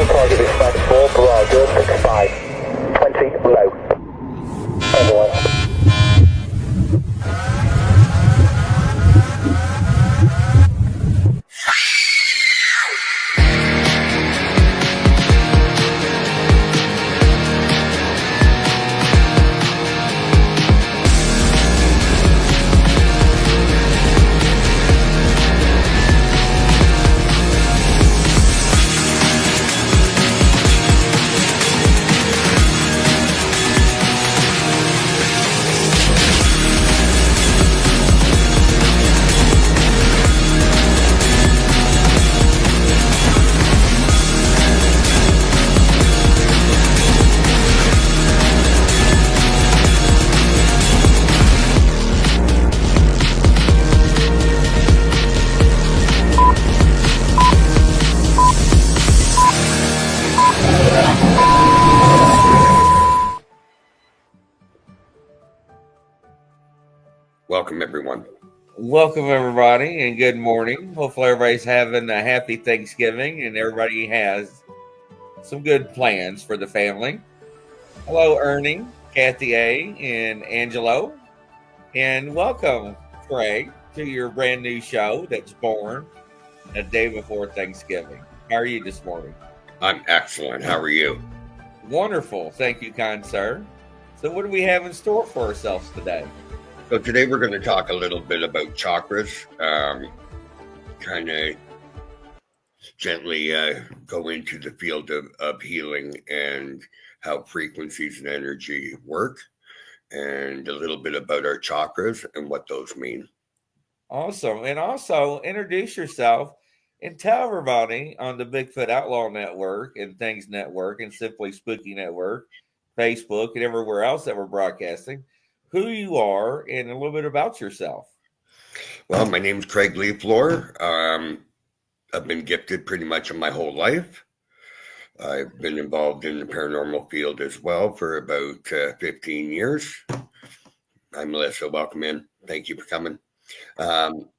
Target is flight 4, Bravo, 65, 20 low. Overway. Welcome, everyone. Welcome, everybody, and good morning. Hopefully, everybody's having a happy Thanksgiving and everybody has some good plans for the family. Hello, Ernie, Kathy A., and Angelo. And welcome, Craig, to your brand new show that's born a day before Thanksgiving. How are you this morning? I'm excellent. How are you? Wonderful. Thank you, kind sir. So, what do we have in store for ourselves today? So today we're going to talk a little bit about chakras, kind of gently go into the field of healing and how frequencies and energy work, and a little bit about our chakras and what those mean. Awesome. And also introduce yourself and tell everybody on the Bigfoot Outlaw Network and Things Network and Simply Spooky Network, Facebook, and everywhere else that we're broadcasting, who you are and a little bit about yourself. Well, my name's Craig Leaflore. I've been gifted pretty much in my whole life. I've been involved in the paranormal field as well for about 15 years. Hi, Melissa. Welcome in. Thank you for coming. I'm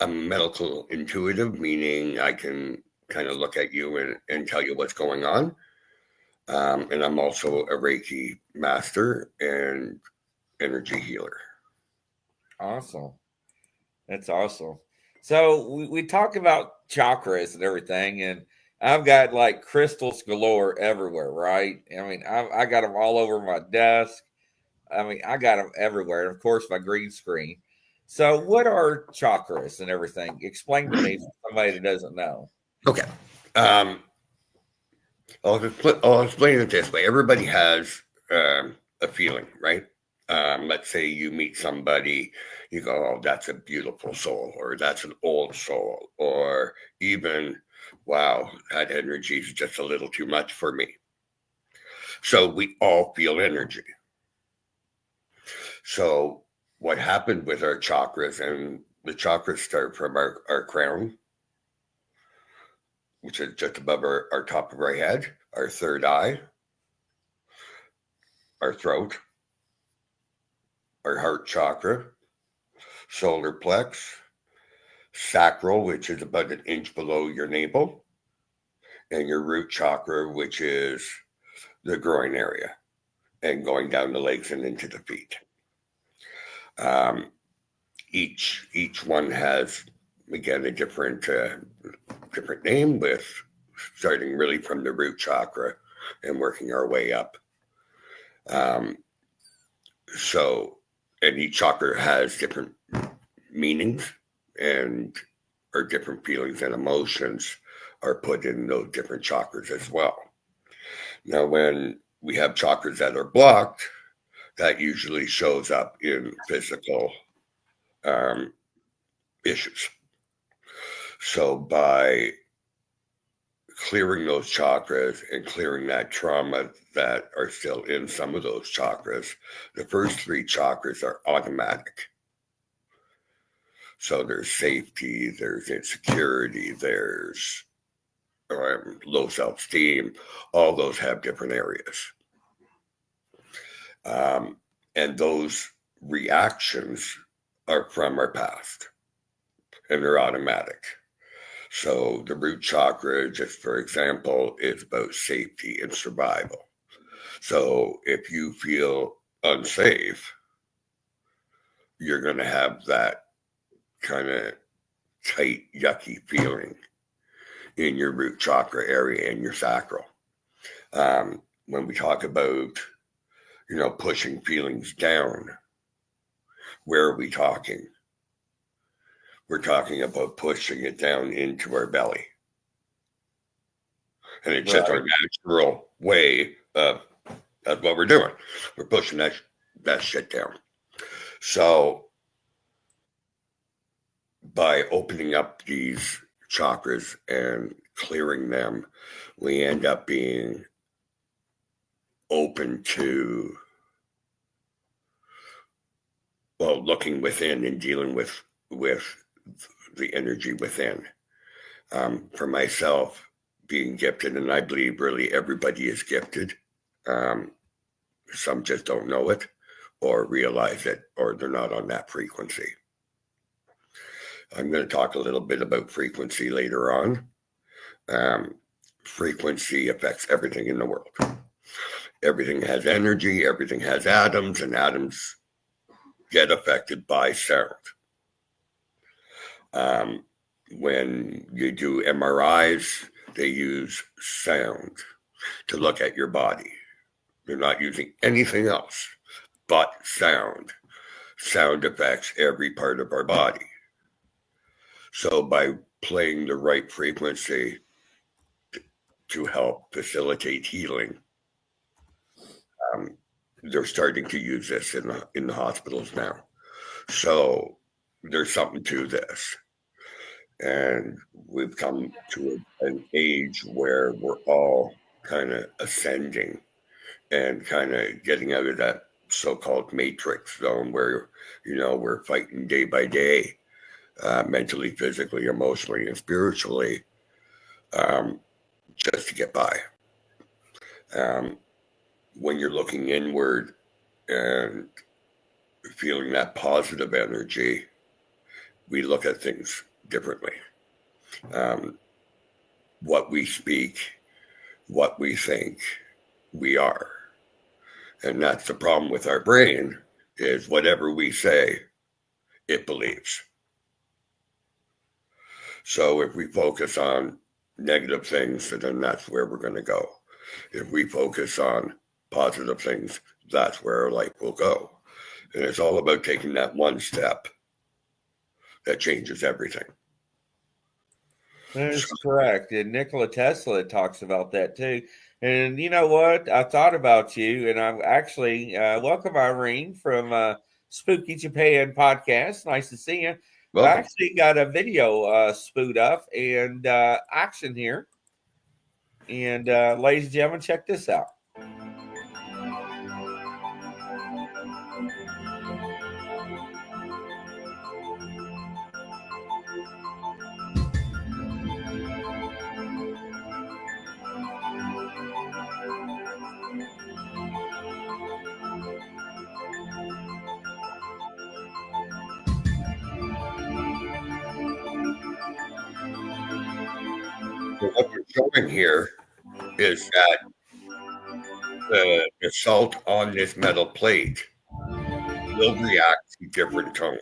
a medical intuitive, meaning I can kind of look at you and tell you what's going on. And I'm also a Reiki master and energy healer. Awesome. That's awesome. So we talk about chakras and everything, and I've got like crystals galore everywhere, right? I mean, I got them all over my desk. I mean, I got them everywhere. And of course, my green screen. So, what are chakras and everything? Explain to me for somebody that doesn't know. Okay. I'll explain it this way. Everybody has a feeling, right? Let's say you meet somebody, you go, oh, that's a beautiful soul, or that's an old soul, or even, wow, that energy is just a little too much for me. So we all feel energy. So what happened with our chakras, and the chakras start from our crown, which is just above our top of our head, our third eye, our throat, our heart chakra, solar plex, sacral, which is about an inch below your navel, and your root chakra, which is the groin area, and going down the legs and into the feet. Each one has, again, a different name, with starting really from the root chakra and working our way up. And each chakra has different meanings, and our different feelings and emotions are put in those different chakras as well. Now, when we have chakras that are blocked, that usually shows up in physical issues. So by clearing those chakras and clearing that trauma that are still in some of those chakras, the first three chakras are automatic. So there's safety, there's insecurity, there's low self-esteem. All those have different areas. And those reactions are from our past, and they're automatic. So the root chakra, just for example, is about safety and survival. So if you feel unsafe, you're going to have that kind of tight, yucky feeling in your root chakra area and your sacral. When we talk about, pushing feelings down, where are we talking? We're talking about pushing it down into our belly. And it's just our natural way of that's what we're doing. We're pushing that shit down. So by opening up these chakras and clearing them, we end up being open to, looking within and dealing with the energy within. For myself, being gifted, and I believe really everybody is gifted. Some just don't know it or realize it, or they're not on that frequency. I'm going to talk a little bit about frequency later on. Frequency affects everything in the world. Everything has energy, everything has atoms, and atoms get affected by sound. When you do MRIs, they use sound to look at your body. They're not using anything else but sound. Sound affects every part of our body. So by playing the right frequency to help facilitate healing, they're starting to use this in the hospitals now. So there's something to this. And we've come to an age where we're all kind of ascending and kind of getting out of that so-called matrix zone where, we're fighting day by day, mentally, physically, emotionally, and spiritually, just to get by. When you're looking inward and feeling that positive energy, we look at things differently. What we speak, what we think, we are. And that's the problem with our brain, is whatever we say, it believes. So if we focus on negative things, then that's where we're going to go. If we focus on positive things, that's where our life will go. And it's all about taking that one step that changes everything. That's correct. And Nikola Tesla talks about that too. And you know what? I thought about you, and I'm actually welcome Irene from Spooky Japan podcast. Nice to see you. Welcome. I actually got a video spooled up and action here. And ladies and gentlemen, check this out. So what we're showing here is that the salt on this metal plate will react to different tones.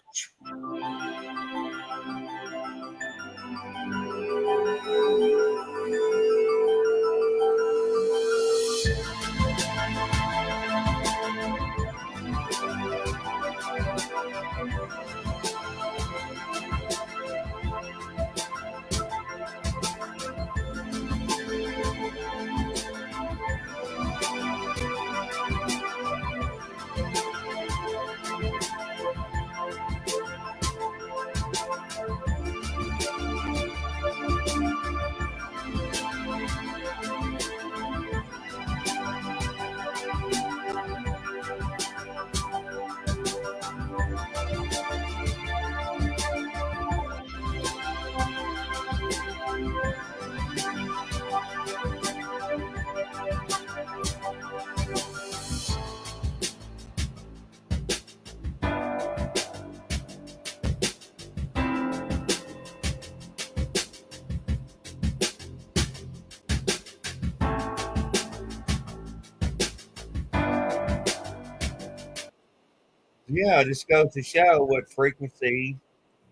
Yeah, it just goes to show what frequency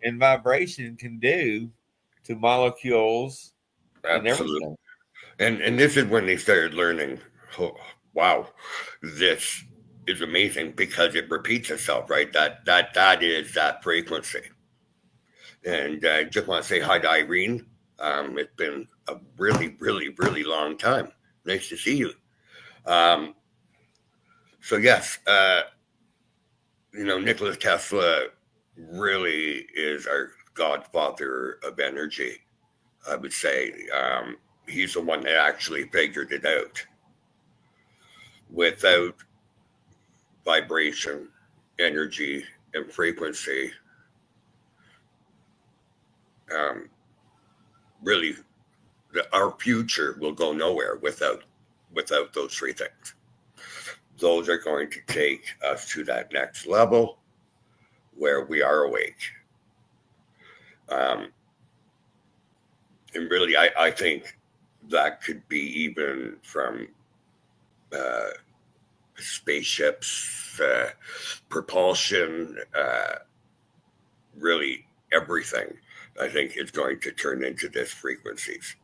and vibration can do to molecules and Absolutely. everything. And this is when they started learning, oh, wow, this is amazing because it repeats itself, right? That is that frequency. And I just want to say hi to Irene. It's been a really, really, really long time. Nice to see you. Um, so yes, Nikola Tesla really is our godfather of energy. I would say he's the one that actually figured it out. Without vibration, energy, and frequency, um, really, our future will go nowhere without those three things. Those are going to take us to that next level where we are awake. Um, and really, I think that could be even from uh, spaceships, propulsion, really everything. I think is going to turn into this frequencies.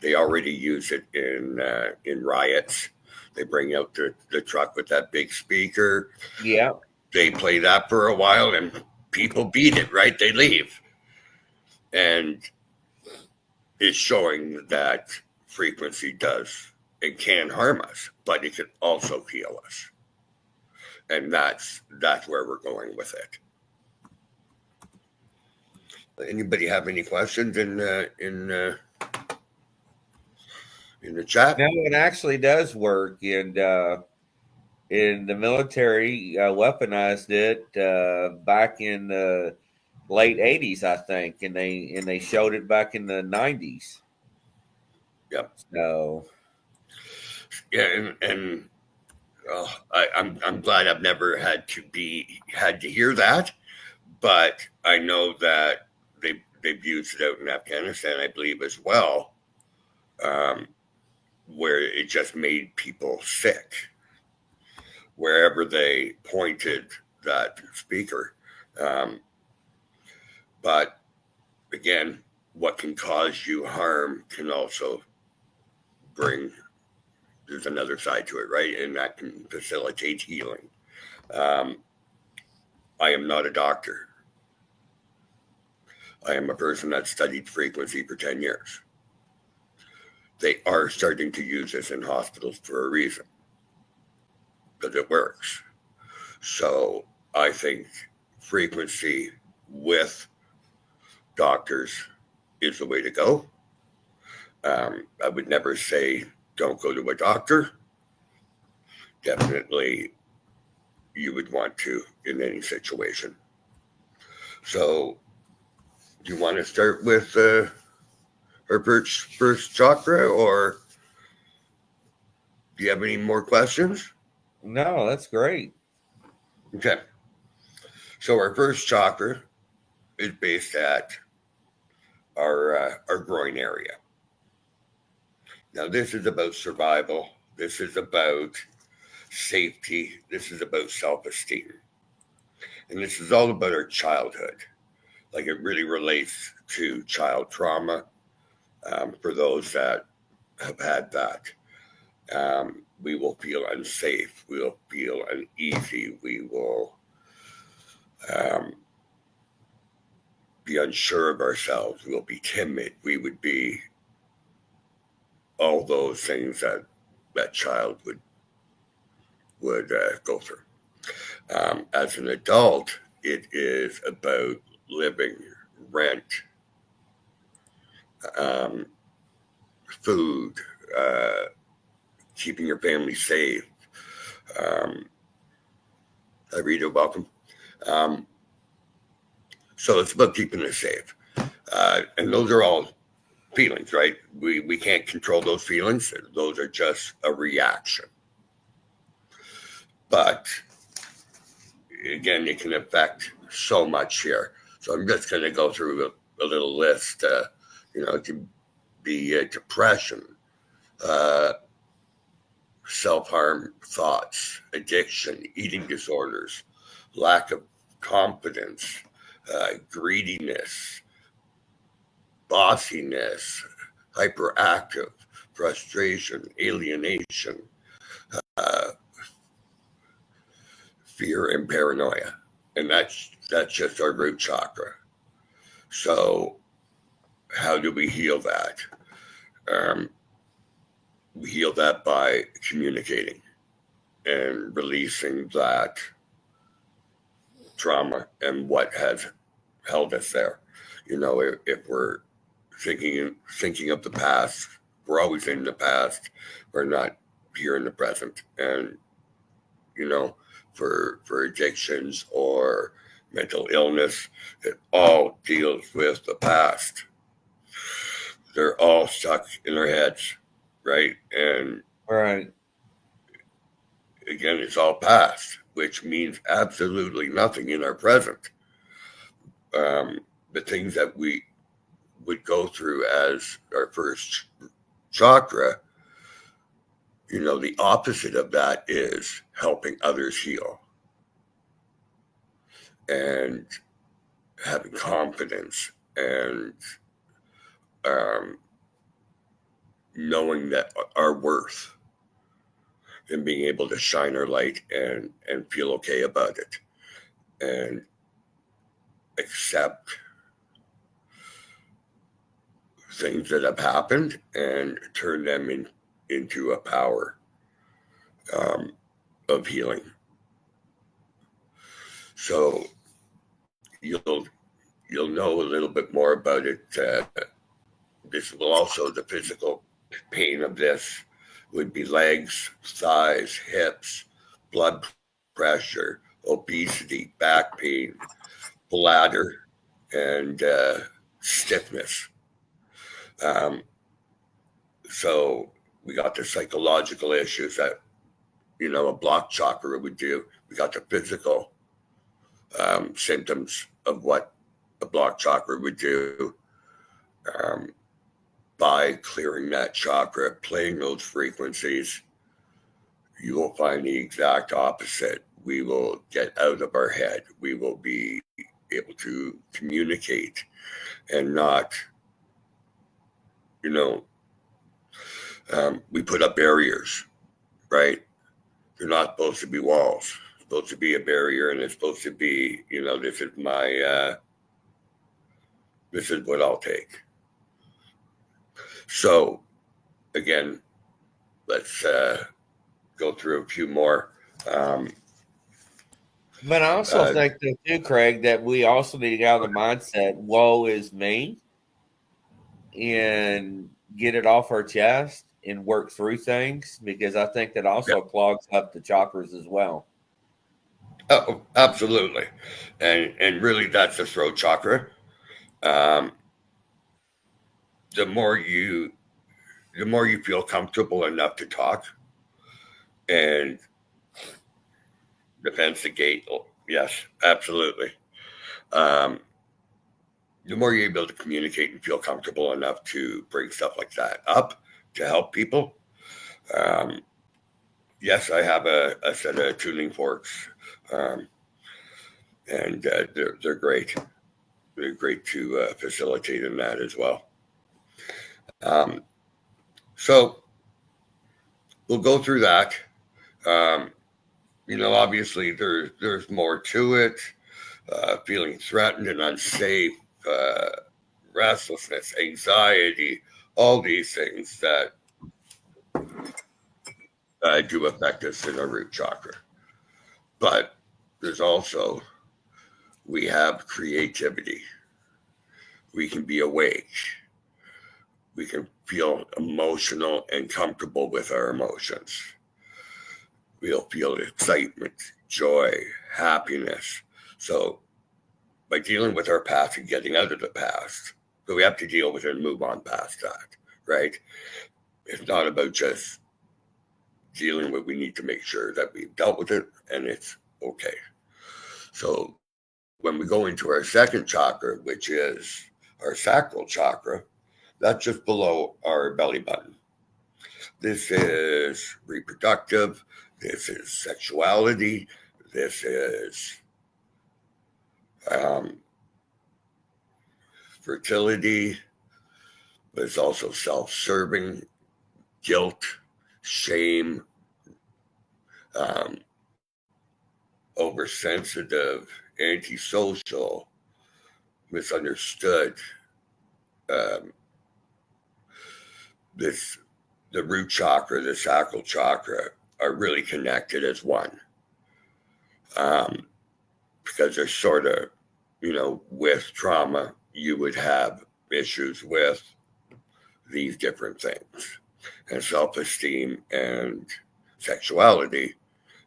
They already use it in riots. They bring out the truck with that big speaker. Yeah. They play that for a while, and people beat it. Right? They leave, and it's showing that frequency does and can harm us, but it can also heal us, and that's where we're going with it. Anybody have any questions in the chat? No, it actually does work, and the military weaponized it back in the late '80s, I think, and they showed it back in the '90s. Yep. So Yeah, and I'm glad I've never had to hear that, but I know that they've used it out in Afghanistan, I believe, as well, um, where it just made people sick wherever they pointed that speaker. Um, but again, what can cause you harm can also bring. There's another side to it, right? And that can facilitate healing. Um, I am not a doctor. I am a person that studied frequency for 10 years. They are starting to use this in hospitals for a reason because it works. So I think frequency with doctors is the way to go. I would never say don't go to a doctor. Definitely, you would want to in any situation. So, do you want to start with her first chakra, or do you have any more questions? no, that's great. Okay. So, our first chakra is based at our groin area. Now, this is about survival. This is about safety. This is about self-esteem, and this is all about our childhood. Like it really relates to child trauma for those that have had that. We will feel unsafe. We will feel uneasy. We will um, be unsure of ourselves. We will be timid. We would be all those things that that child would go through. As an adult, it is about living, rent, um, food, uh, keeping your family safe. Um, Hi, Rita, welcome. Um, so it's about keeping it safe. And those are all feelings, right? We can't control those feelings. Those are just a reaction. But again, it can affect so much here. So I'm just going to go through a little list. It can be depression, uh, self harm thoughts, addiction, eating disorders, lack of confidence, greediness, bossiness, hyperactive, frustration, alienation, uh, fear, and paranoia. And that's just our root chakra. So how do we heal that? We heal that by communicating and releasing that trauma and what has held us there. You know, if we're thinking of the past, we're always in the past. We're not here in the present. And you know, for addictions or mental illness, it all deals with the past. They're all stuck in their heads, right? And Right. again, it's all past, which means absolutely nothing in our present. The things that we would go through as our first chakra, you know, the opposite of that is helping others heal and having confidence and knowing that our worth and being able to shine our light and feel okay about it and accept things that have happened and turn them into a power of healing. So you'll know a little bit more about it. This will also, the physical pain of this would be legs, thighs, hips, blood pressure, obesity, back pain, bladder, and stiffness. So we got the psychological issues that, you know, a blocked chakra would do. We got the physical symptoms of what a blocked chakra would do. By clearing that chakra, playing those frequencies, you will find the exact opposite. We will get out of our head. We will be able to communicate and not, you know, we put up barriers, right? They're not supposed to be walls. It's supposed to be a barrier, and it's supposed to be, you know, this is what I'll take. So, again, let's go through a few more. But I also think that too, Craig, that we also need to get out of the mindset, woe is me, and get it off our chest and work through things, because I think that also clogs up the chakras as well. Oh, absolutely. And really that's the throat chakra. The more you feel comfortable enough to talk and defense the gate, yes, absolutely. The more you're able to communicate and feel comfortable enough to bring stuff like that up to help people. Yes, I have a set of tuning forks, and they're great. They're great to facilitate in that as well. So we'll go through that. You know, obviously there's more to it. Feeling threatened and unsafe, restlessness, anxiety, all these things that do affect us in our root chakra. But there's also, we have creativity. We can be awake. We can feel emotional and comfortable with our emotions. We'll feel excitement, joy, happiness. So by dealing with our past and getting out of the past, so we have to deal with it and move on past that, right? It's not about just dealing with, we need to make sure that we've dealt with it and it's okay. So when we go into our second chakra, which is our sacral chakra, that's just below our belly button. This is reproductive. This is sexuality. This is um, fertility, but it's also self-serving, guilt, shame, um, oversensitive, antisocial, misunderstood. Um, this the root chakra, the sacral chakra are really connected as one, because they're sort of, with trauma, you would have issues with these different things, and self-esteem and sexuality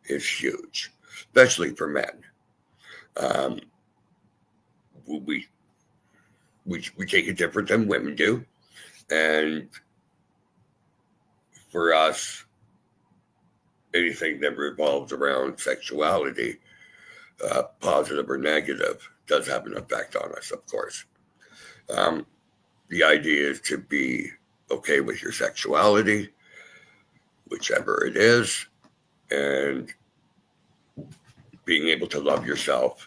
is huge, especially for men. Um, we, we take it different than women do, and for us, anything that revolves around sexuality, positive or negative, does have an effect on us, of course. Um, the idea is to be okay with your sexuality, whichever it is, and being able to love yourself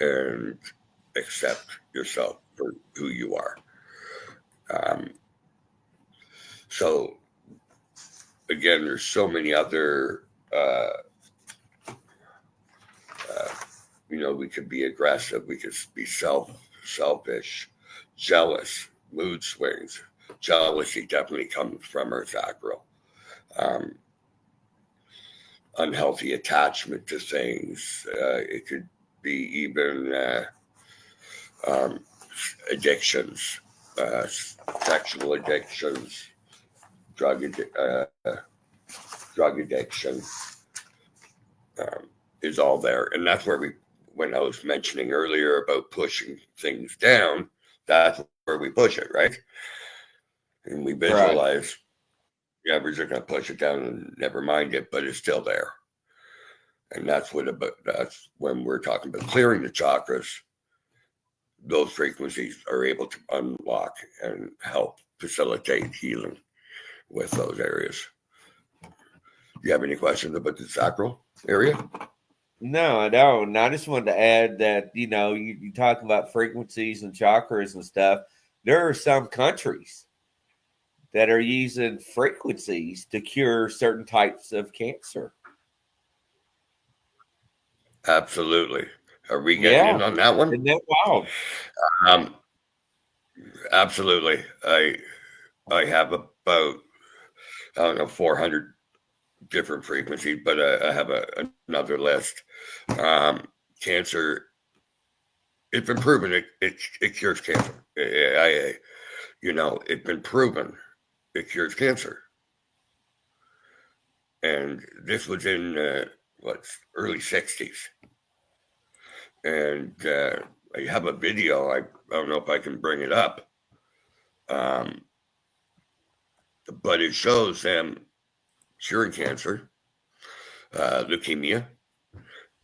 and accept yourself for who you are. Um, so, again, there's so many other, we could be aggressive, we could be selfish, jealous, mood swings. Jealousy definitely comes from our sacral. Um, Unhealthy attachment to things. It could be even um, addictions, sexual addictions, drug addiction is all there. And that's where when I was mentioning earlier about pushing things down, that's where we push it, right? And we visualize, yeah, we're just going to push it down and never mind it, but it's still there. And that's when we're talking about clearing the chakras, those frequencies are able to unlock and help facilitate healing with those areas. Do you have any questions about the sacral area? No, I don't. And I just wanted to add that, you talk about frequencies and chakras and stuff. There are some countries that are using frequencies to cure certain types of cancer. Absolutely. Are we getting in on that one? Isn't that wild? Absolutely. I have about, 400 different frequencies, but I have another list. Cancer, it's been proven it cures cancer. It's been proven it cures cancer. And this was in early 60s. And I have a video. I don't know if I can bring it up. But it shows them curing cancer, leukemia,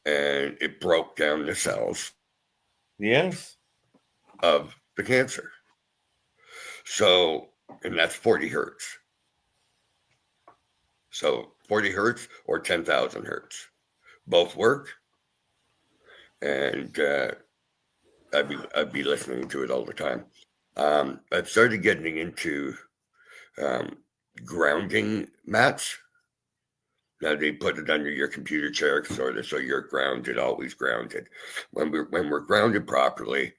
and it broke down the cells. Yes. Of the cancer. So, and that's 40 hertz. So 40 hertz or 10,000 hertz. Both work. And I'd be listening to it all the time. I've started getting into grounding mats. Now they put it under your computer chair so you're grounded, always grounded. When we're grounded properly,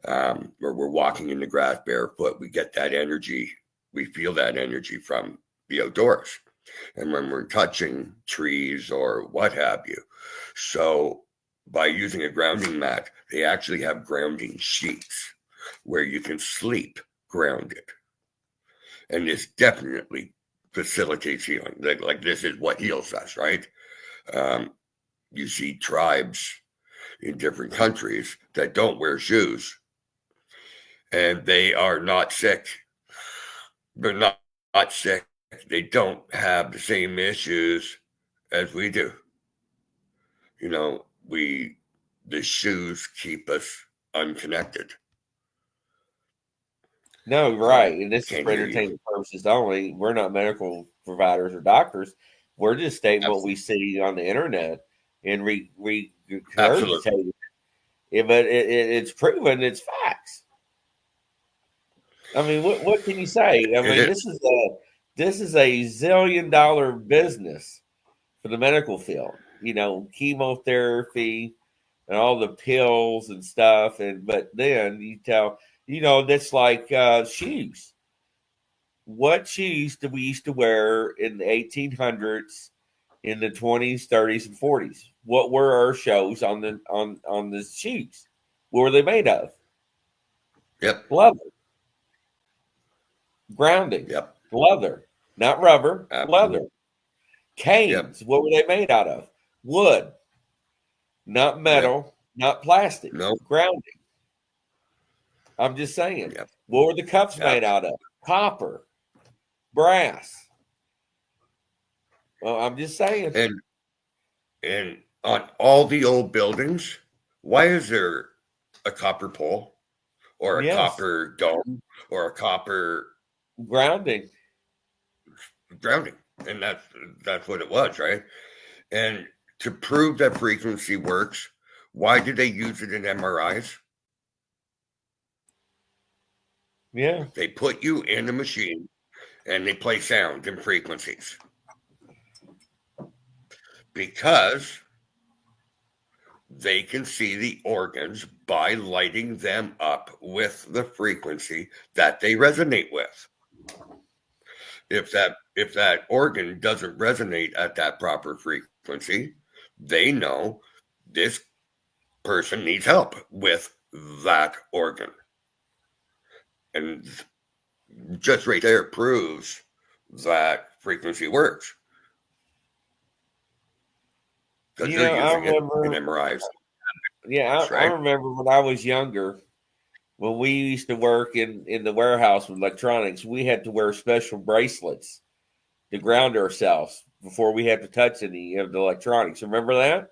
or we're walking in the grass barefoot, we get that energy. We feel that energy from the outdoors. And when we're touching trees or what have you. So by using a grounding mat, they actually have grounding sheets where you can sleep grounded. And this definitely facilitates healing. Like this is what heals us, right? You see tribes in different countries that don't wear shoes, and they are not sick. They're not sick. They don't have the same issues as we do. The shoes keep us unconnected. No, right. And this is for entertainment purposes only. We're not medical providers or doctors. We're just stating what we see on the internet and regurgitating but it's proven. It's facts. I mean, what can you say? I mean, this is a $1 zillion business for the medical field. You know, chemotherapy and all the pills and stuff. But then that's like shoes. What shoes did we used to wear in the 1800s, in the 20s, 30s, and 40s? What were our shows on the shoes? What were they made of? Yep. Leather. Grounding. Yep. Leather. Not rubber. Absolutely. Leather. Canes. Yep. What were they made out of? Wood. Not metal. Yep. Not plastic. No. Grounding. I'm just saying. Yep. What were the cups made out of? Copper. Brass. Well, I'm just saying. And on all the old buildings, why is there a copper pole or a copper dome or a copper grounding? And that's what it was, right? And to prove that frequency works, why did they use it in MRIs? Yeah. They put you in a machine and they play sound and frequencies. Because they can see the organs by lighting them up with the frequency that they resonate with. If that organ doesn't resonate at that proper frequency, they know this person needs help with that organ. And just right there proves that frequency works. Because they're using it in MRIs. Yeah, I remember when I was younger, when we used to work in the warehouse with electronics, we had to wear special bracelets to ground ourselves before we had to touch any of the electronics. Remember that?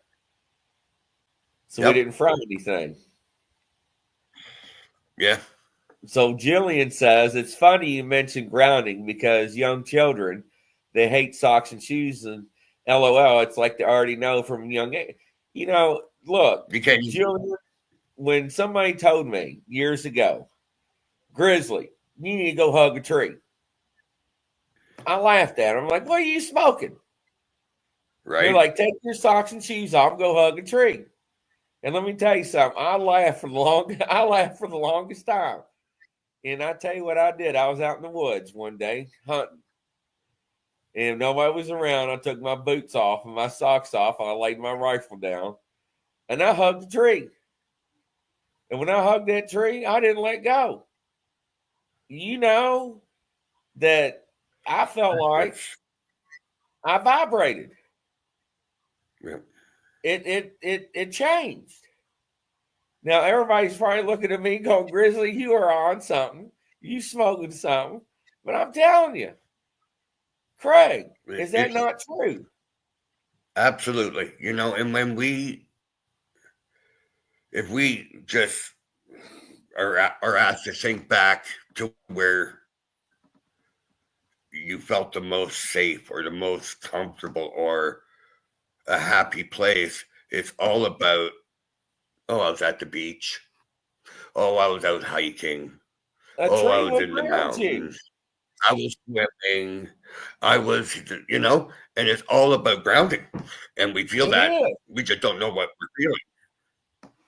So we didn't fry anything. Yeah. So Jillian says, it's funny you mentioned grounding because young children, they hate socks and shoes, and LOL, it's like they already know from young age. You know, look, Jillian, when somebody told me years ago, Grizzly, you need to go hug a tree, I laughed at him. I'm like, what are you smoking? Right. They're like, take your socks and shoes off and go hug a tree. And let me tell you something. I laughed for the longest time. And I tell you what I did. I was out in the woods one day hunting. And nobody was around. I took my boots off and my socks off. And I laid my rifle down. And I hugged the tree. And when I hugged that tree, I didn't let go. You know that I felt like I vibrated. Yeah. It changed. Now everybody's probably looking at me going, Grizzly, you are on something. You smoking something. But I'm telling you, Craig, is that not true? Absolutely. You know, and if we just are asked to think back to where you felt the most safe or the most comfortable or a happy place, it's all about, I was at the beach. Oh, I was out hiking. I was in the mountains. I was swimming. I was, and it's all about grounding. And we feel we just don't know what we're feeling.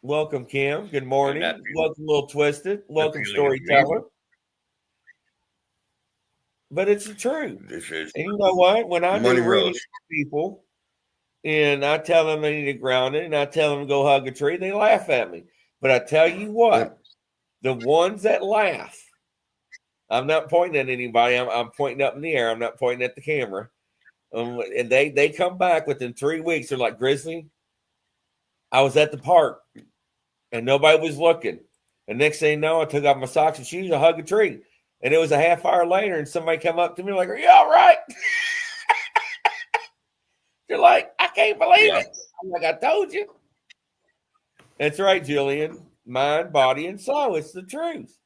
Welcome, Kim. Good morning. Welcome, Little Twisted. Welcome, Storyteller. But it's the truth. And you know what? When I do readings for people and I tell them they need to ground it and I tell them to go hug a tree, they laugh at me. But I tell you what, the ones that laugh, I'm not pointing at anybody. I'm pointing up in the air. I'm not pointing at the camera. And they come back within 3 weeks. They're like, Grizzly, I was at the park and nobody was looking. And next thing you know, I took off my socks and shoes, I hugged a tree. And it was a half hour later, and somebody come up to me like, are you all right? They're like, I can't believe it. I'm like, I told you. That's right, Jillian. Mind, body, and soul. It's the truth.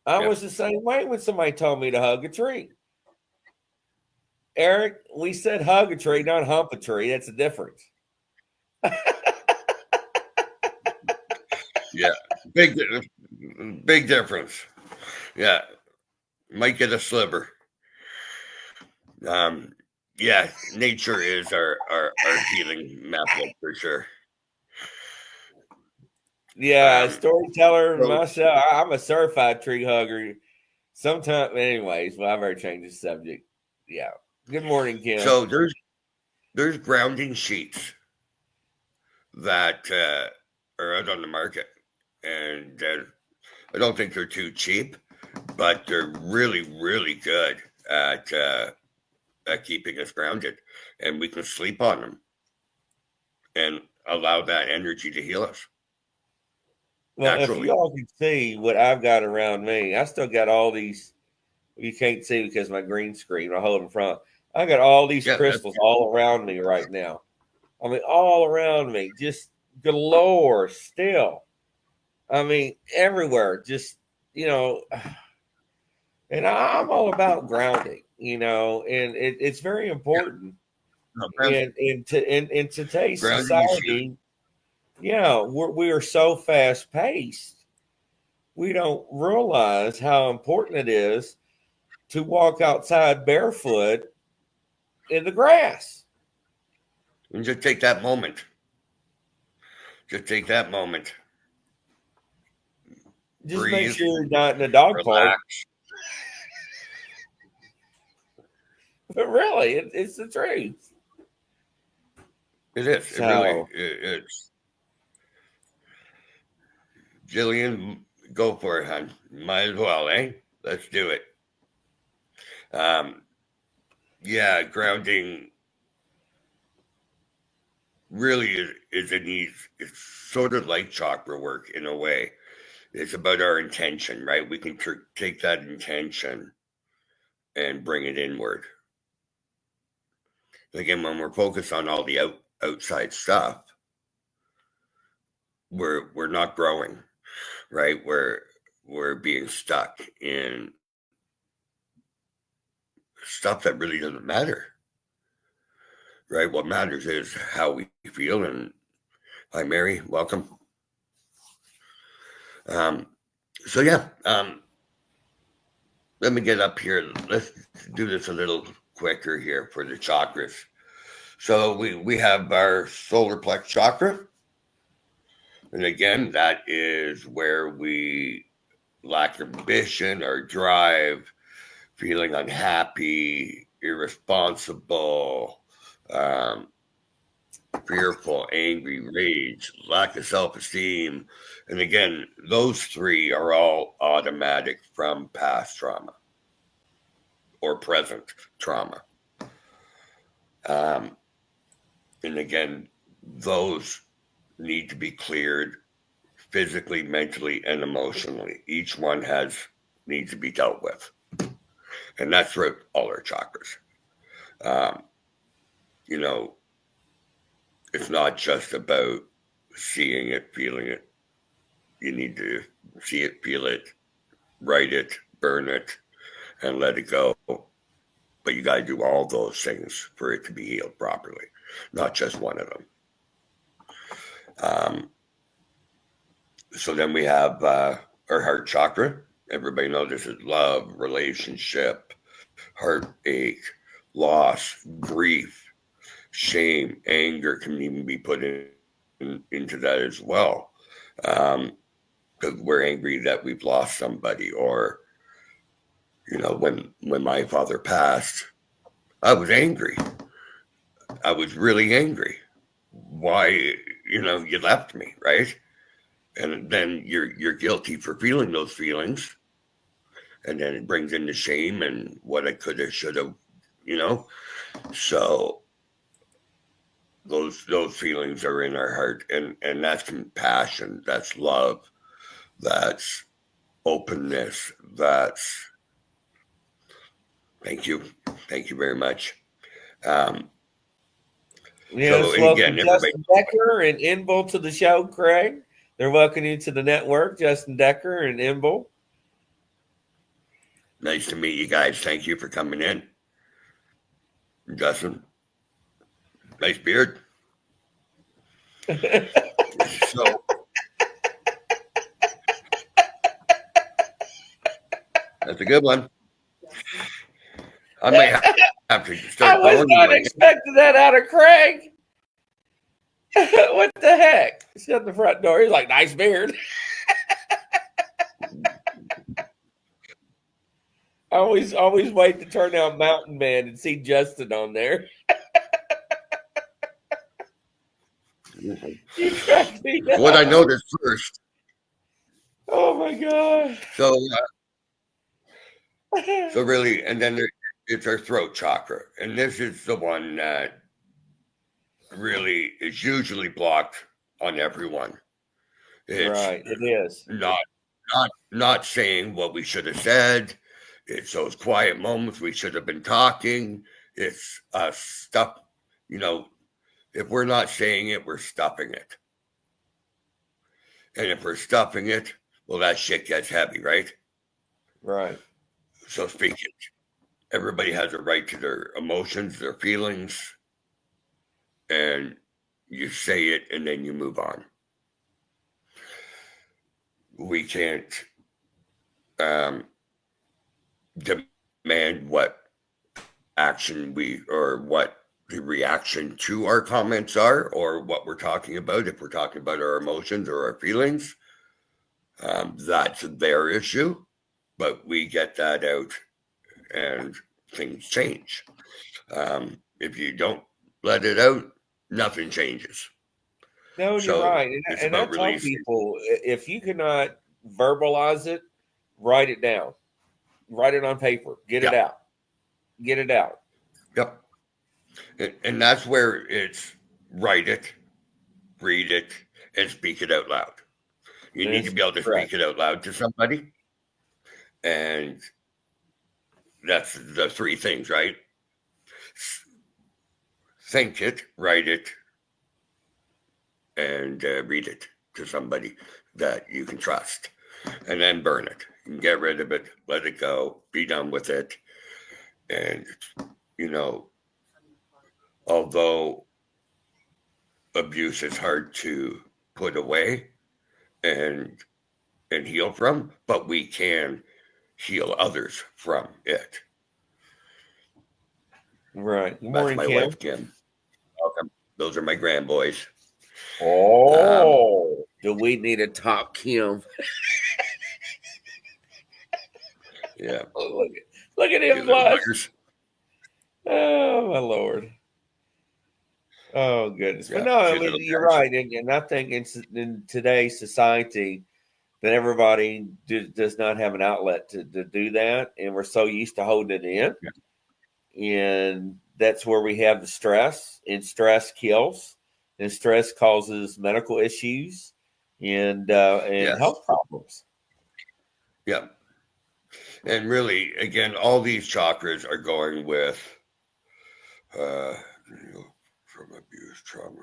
I was the same way when somebody told me to hug a tree. Eric, we said hug a tree, not hump a tree. That's the difference. Yeah, big, big difference. Yeah, might get a sliver. Um, yeah, nature is our healing method for sure. Yeah, Um, storyteller so myself. I'm a certified tree hugger. Sometimes, anyways, well, I've already changed the subject. Yeah. Good morning, Kim. so there's grounding sheets that are out on the market, and I don't think they're too cheap, but they're really really good at keeping us grounded, and we can sleep on them and allow that energy to heal us Well, if you naturally. all can see what I've got around me, I still got all these. You can't see because my green screen I hold in front. I got all these Yeah, that's crystals all around me right now. I mean, all around me, just galore still. I mean, everywhere, just, you know, and I'm all about grounding, and it's very important. no, In today's grounding is huge. society, yeah, we are so fast paced. We don't realize how important it is to walk outside barefoot in the grass. And just take that moment. Just take that moment. Just make Breathe, sure you're not in a dog park. relax. But really, it's the truth. It is. It really So, it's. Jillian, go for it, hon. Might as well, eh? Let's do it. Um, yeah, grounding really is a need. It's sort of like chakra work in a way. It's about our intention, right? We can take that intention and bring it inward. Again, when we're focused on all the outside stuff, we're not growing, right? We're being stuck in stuff that really doesn't matter, right? What matters is how we feel. And hi, Mary, welcome. Um, so yeah, let me get up here. Let's do this a little quicker here for the chakras. So we have our solar plex chakra. And again, that is where we lack ambition or drive, feeling unhappy, irresponsible, um, fearful, angry, rage, lack of self esteem. And again, those three are all automatic from past trauma or present trauma. Um, and again, those need to be cleared physically, mentally, and emotionally. Each one needs to be dealt with. And that's throughout all our chakras. Um, you know, it's not just about seeing it, feeling it. You need to see it, feel it, write it, burn it, and let it go. But you got to do all those things for it to be healed properly, not just one of them. So then we have our heart chakra. Everybody knows this is love, relationship, heartache, loss, grief, shame, anger can even be put into that as well. Because we're angry that we've lost somebody, or when my father passed, I was angry. I was really angry. Why, you left me, right? And then you're guilty for feeling those feelings, and then it brings in the shame and what I could have, should have, you know. So those feelings are in our heart, and that's compassion, that's love, that's openness, that's thank you very much. Um, so yes, and welcome again, everybody, Justin Decker and Inbull to the show, Craig. They're welcoming you to the network, Justin Decker and Inbull. nice to meet you guys. Thank you for coming in, Justin. Nice beard. So That's a good one. I might have to I start was calling you not one. expecting that out of Craig. What the heck? He's at the front door. He's like, nice beard. I always wait to turn on Mountain Man and see Justin on there. You cracked me What I up. noticed first. Oh my god. So really, and then it's our throat chakra, and this is the one that really is usually blocked on everyone. It's Right, it is. not saying what we should have said. It's those quiet moments we should have been talking. It's stuff, if we're not saying it, we're stuffing it. And if we're stuffing it, well, that shit gets heavy, right? Right. So speak it. Everybody has a right to their emotions, their feelings, and you say it and then you move on. We can't demand what action or what the reaction to our comments are, or what we're talking about. If we're talking about our emotions or our feelings, that's their issue, but we get that out and things change. If you don't let it out, nothing changes. No, you're So right. it's And I about tell releasing. people, if you cannot verbalize it, write it down. Write it on paper. Get it out. Get it out. Yep. And that's where it's write it, read it, and speak it out loud. You need to be able to speak it out loud to somebody. And that's the three things, right? Think it, write it, and read it to somebody that you can trust. And then burn it. You can get rid of it, let it go, be done with it. And, although abuse is hard to put away and heal from, but we can heal others from it. Right. Good That's morning, my Kim. wife, Kim. Welcome. Those are my grandboys. Oh, do we need to talk Kim? Yeah. Look at him These are blush. buggers. Oh my Lord. Oh goodness. Yeah, But no, I she's a mean little you're guy. right. And I think in today's society that everybody does not have an outlet to do that. And we're so used to holding it in. Yeah. And that's where we have the stress, and stress kills, and stress causes medical issues and Yes. health problems. Yeah. And really, again, all these chakras are going with from abuse, trauma.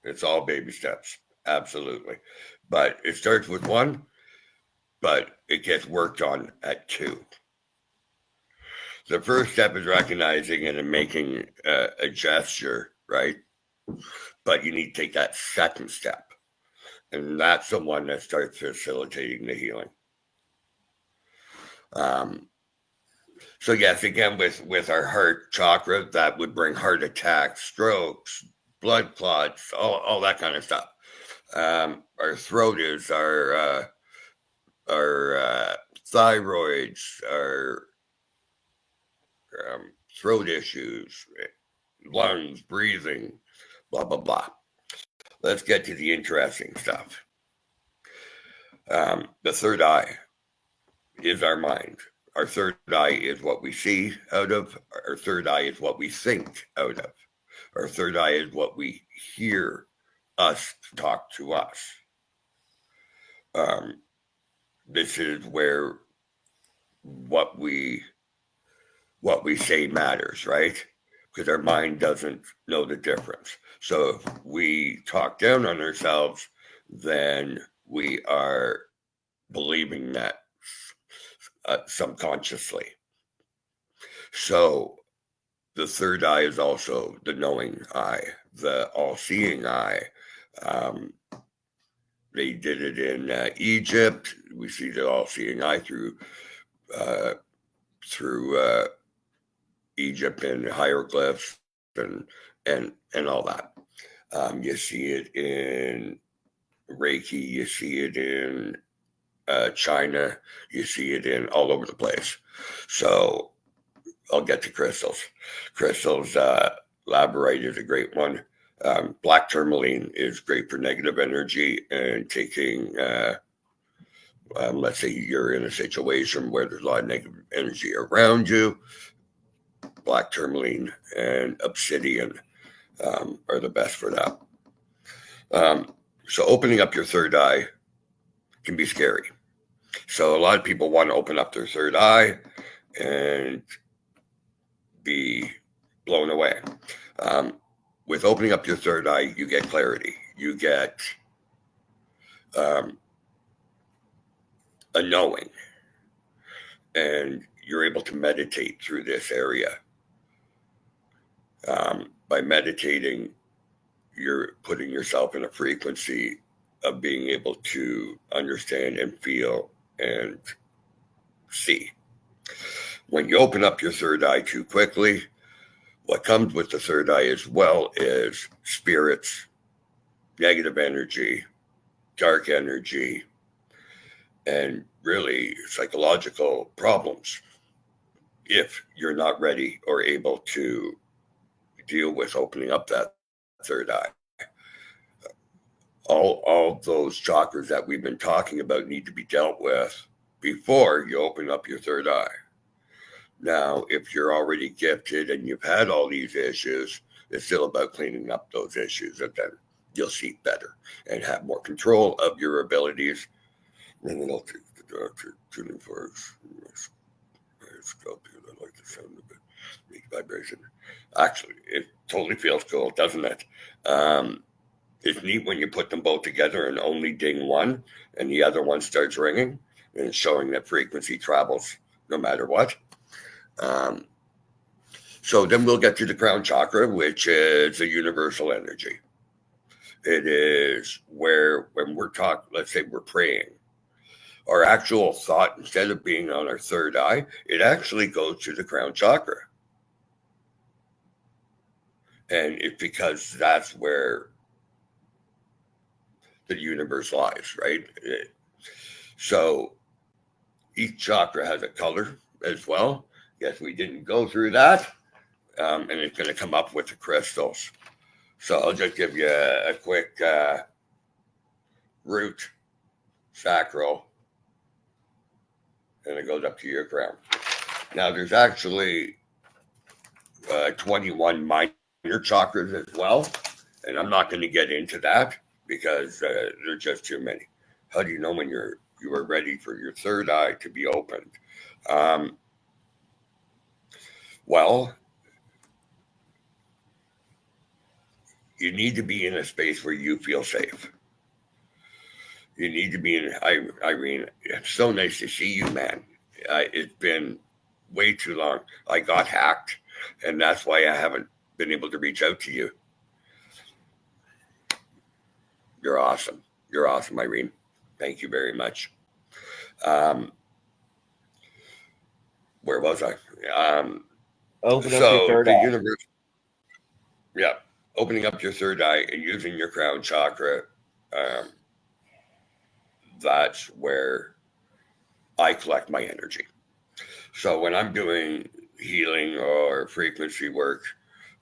It's all baby steps. Absolutely. But it starts with one, but it gets worked on at two. The first step is recognizing it and making a gesture, right? But you need to take that second step. And that's the one that starts facilitating the healing. So yes, again, with our heart chakra, that would bring heart attacks, strokes, blood clots, all that kind of stuff. Our throat is our thyroids, our throat issues, lungs, breathing, blah, blah, blah. Let's get to the interesting stuff. The third eye is our mind. Our third eye is what we see out of. Our third eye is what we think out of. Our third eye is what we hear us talk to us. This is where what we say matters, right? Because our mind doesn't know the difference. So if we talk down on ourselves, then we are believing that subconsciously. So the third eye is also the knowing eye, the all-seeing eye. They did it in Egypt. We see the all-seeing eye through Egypt and hieroglyphs and all that. You see it in Reiki. You see it in China. You see it in all over the place. So I'll get to crystals. Crystals, labradorite is a great one. Black tourmaline is great for negative energy and taking, let's say you're in a situation where there's a lot of negative energy around you. Black tourmaline and obsidian are the best for that. So opening up your third eye can be scary. So a lot of people want to open up their third eye and be blown away. With opening up your third eye, you get clarity. You get a knowing. And you're able to meditate through this area. By meditating, you're putting yourself in a frequency of being able to understand and feel and see. When you open up your third eye too quickly, what comes with the third eye as well is spirits, negative energy, dark energy, and really psychological problems if you're not ready or able to deal with opening up that third eye. All those chakras that we've been talking about need to be dealt with before you open up your third eye. Now, if you're already gifted and you've had all these issues, it's still about cleaning up those issues, and then you'll see better and have more control of your abilities. And then I'll take the doctor tuning forks. I like the sound of it. Make vibration. Actually, it totally feels cool, doesn't it? It's neat when you put them both together and only ding one, and the other one starts ringing, and it's showing that frequency travels no matter what. So then we'll get to the crown chakra, which is a universal energy. It is where, when we're talking, let's say we're praying, our actual thought, instead of being on our third eye, it actually goes to the crown chakra. And it's because that's where the universe lies, right? So each chakra has a color as well. Yes, we didn't go through that. And it's going to come up with the crystals. So I'll just give you a quick root, sacral, and it goes up to your crown. Now, there's actually 21 minor chakras as well, and I'm not going to get into that because there's just too many. How do you know when you are ready for your third eye to be opened? Well, you need to be in a space where you feel safe. You need to be in. Irene, it's so nice to see you, man. It's been way too long. I got hacked, and that's why I haven't been able to reach out to you. You're awesome. You're awesome, Irene. Thank you very much. Where was I? Open up your third eye. Universe. Yeah, opening up your third eye and using your crown chakra. That's where I collect my energy. So when I'm doing healing or frequency work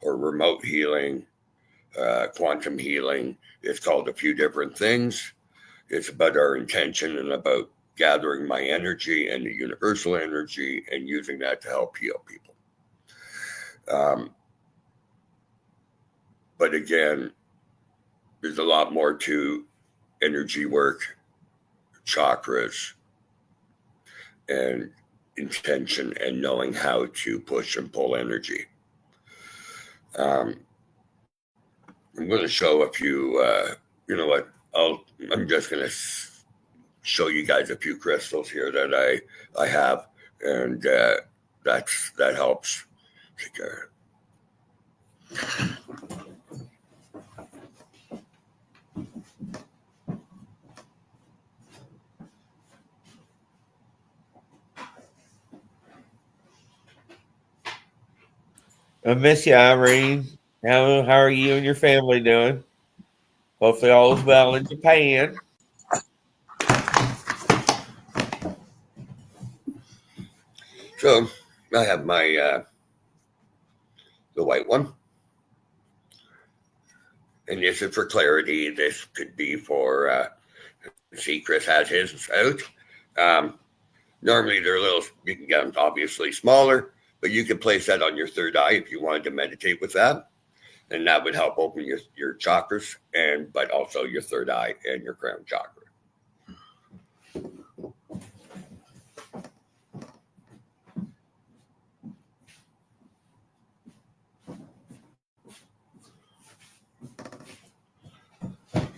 or remote healing, quantum healing, it's called a few different things. It's about our intention and about gathering my energy and the universal energy and using that to help heal people. But again, there's a lot more to energy work, chakras, and intention, and knowing how to push and pull energy. I'm going to show a few, you know what, I'm just going to show you guys a few crystals here that I have, and that helps. I miss you, Irene. How are you and your family doing? Hopefully all is well in Japan. So I have my the white one, and this is for clarity. This could be for see, Chris has his out. Normally they're a little. You can get them obviously smaller, but you could place that on your third eye if you wanted to meditate with that, and that would help open your chakras but also your third eye and your crown chakra.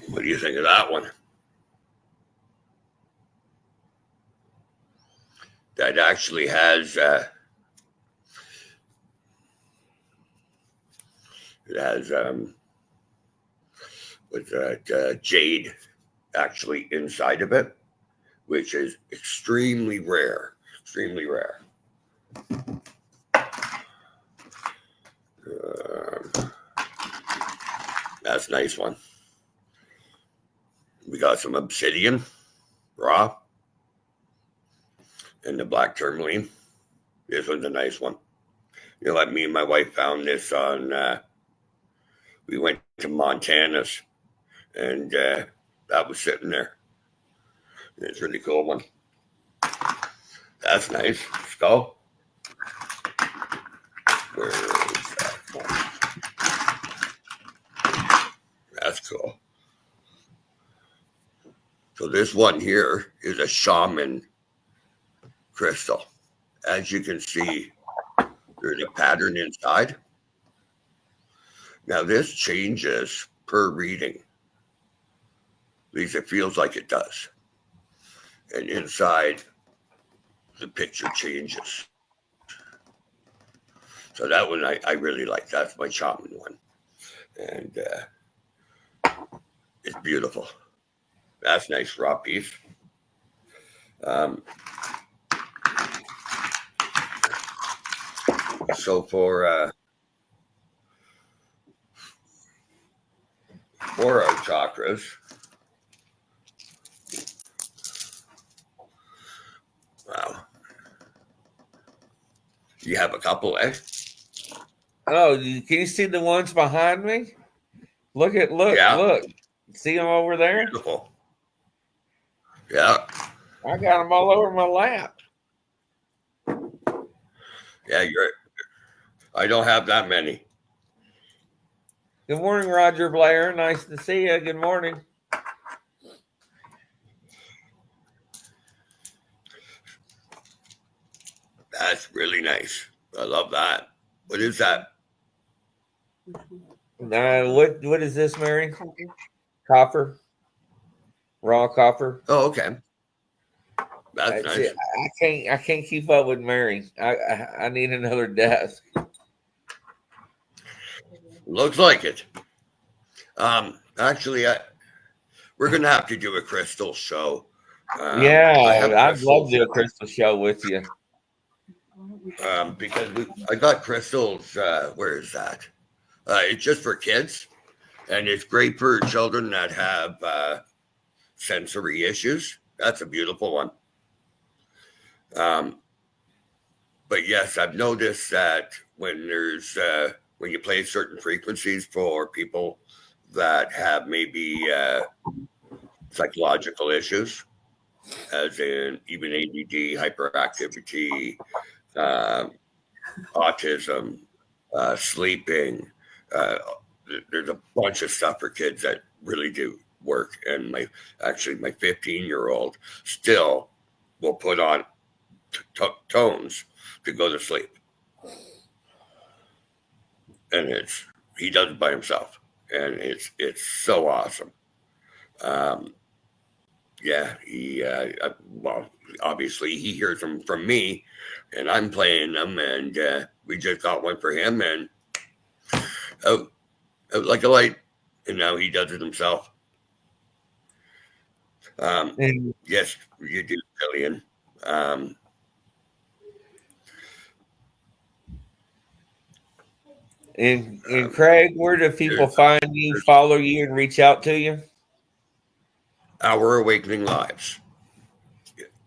What do you think of that one? That actually has it has with jade actually inside of it, which is extremely rare. Extremely rare. That's a nice one. We got some obsidian, raw, and the black tourmaline. This one's a nice one. You know what? Me and my wife found this on. We went to Montana's, and that was sitting there. It's a really cool one. That's nice. Skull. Where is that one? That's cool. So this one here is a shaman crystal. As you can see, there's a pattern inside. Now this changes per reading. At least it feels like it does. And inside, the picture changes. So that one I really like. That's my shaman one. And it's beautiful. That's a nice raw piece. So for our chakras, wow, you have a couple, eh? Oh, can you see the ones behind me? Look. See them over there? Beautiful. Yeah. I got them all over my lap. Yeah, I don't have that many. Good morning, Roger Blair. Nice to see you. Good morning. That's really nice. I love that. What is that? What is this, Mary? Copper. Raw copper. Oh, okay. That's nice. It. I can't keep up with Mary. I need another desk. Looks like it. Actually, we're gonna have to do a crystal show. I'd love to do a crystal show with you. Because I got crystals. Where is that? It's just for kids, and it's great for children that have sensory issues. That's a beautiful one. But yes, I've noticed that when you play certain frequencies for people that have maybe psychological issues, as in even ADD, hyperactivity, autism, sleeping. There's a bunch of stuff for kids that really do work. And my 15-year-old still will put on tones to go to sleep. And he does it by himself. And it's so awesome. Obviously he hears them from me, and I'm playing them, and we just got one for him, and out like a light, and now he does it himself. Yes, you do, Lillian. And Craig, where do people find you, follow you, and reach out to you? Our Awakening Lives.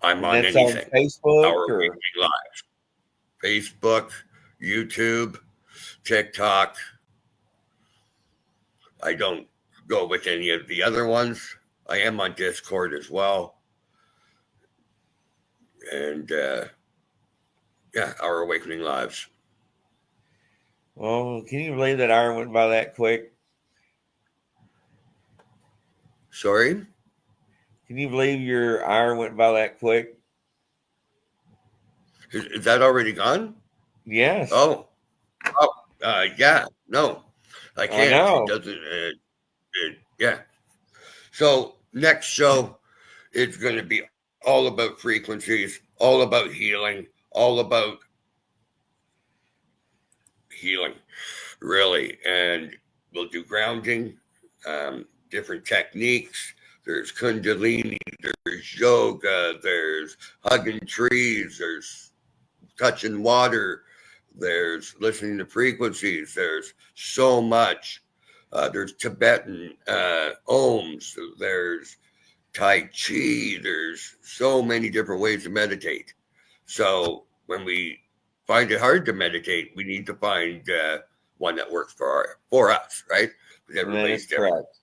I'm And on that's on anything. Facebook Our or Awakening Lives. Facebook, YouTube, TikTok. I don't go with any of the other ones. I am on Discord as well. And yeah, Our Awakening Lives. well, can you believe that hour went by that quick? Sorry? Can you believe your hour went by that quick? Is that already gone? Yes. Oh, yeah. No, I I can't. It know. doesn't. Yeah. So next show, it's going to be all about frequencies, all about healing, all about healing, really. And we'll do grounding, different techniques. There's Kundalini, there's yoga, there's hugging trees, there's touching water, there's listening to frequencies, there's so much. There's Tibetan ohms, there's Tai Chi, there's so many different ways to meditate. So when we find it hard to meditate, we need to find one that works for us, right? Because That everybody's is different. correct.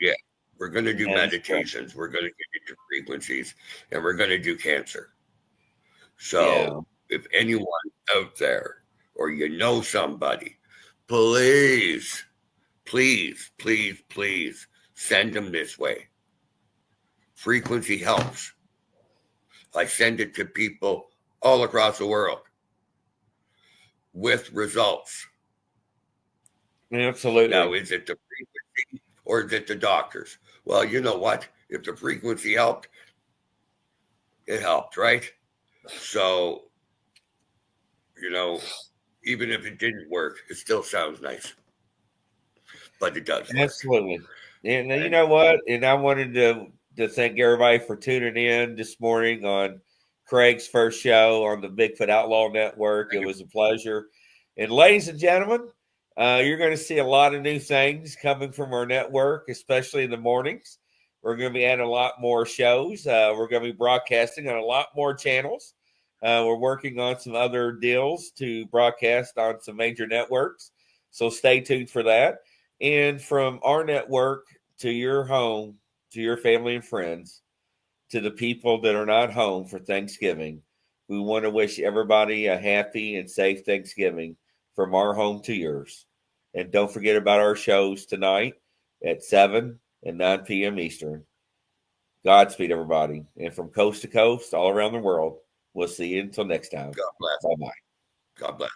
Yeah, we're going to do That is correct. meditations. We're going to get into frequencies, and we're going to do cancer. So Yeah. if anyone out there or you know somebody, please, please, please, please send them this way. Frequency helps. I send it to people all across the world with results. Absolutely. Now, is it the frequency or is it the doctors? Well, you know what? If the frequency helped, it helped, right? So, even if it didn't work, it still sounds nice. But it does work. Absolutely. And you know what? And I wanted to thank everybody for tuning in this morning on Craig's first show on the Bigfoot Outlaw Network. It was a pleasure. And ladies and gentlemen, you're going to see a lot of new things coming from our network, especially in the mornings. We're going to be adding a lot more shows. We're going to be broadcasting on a lot more channels. We're working on some other deals to broadcast on some major networks. So stay tuned for that. And from our network to your home, to your family and friends, to the people that are not home for Thanksgiving, we want to wish everybody a happy and safe Thanksgiving from our home to yours. And don't forget about our shows tonight at 7 and 9 p.m. Eastern. Godspeed, everybody. And from coast to coast, all around the world, we'll see you until next time. God bless. Bye-bye. God bless.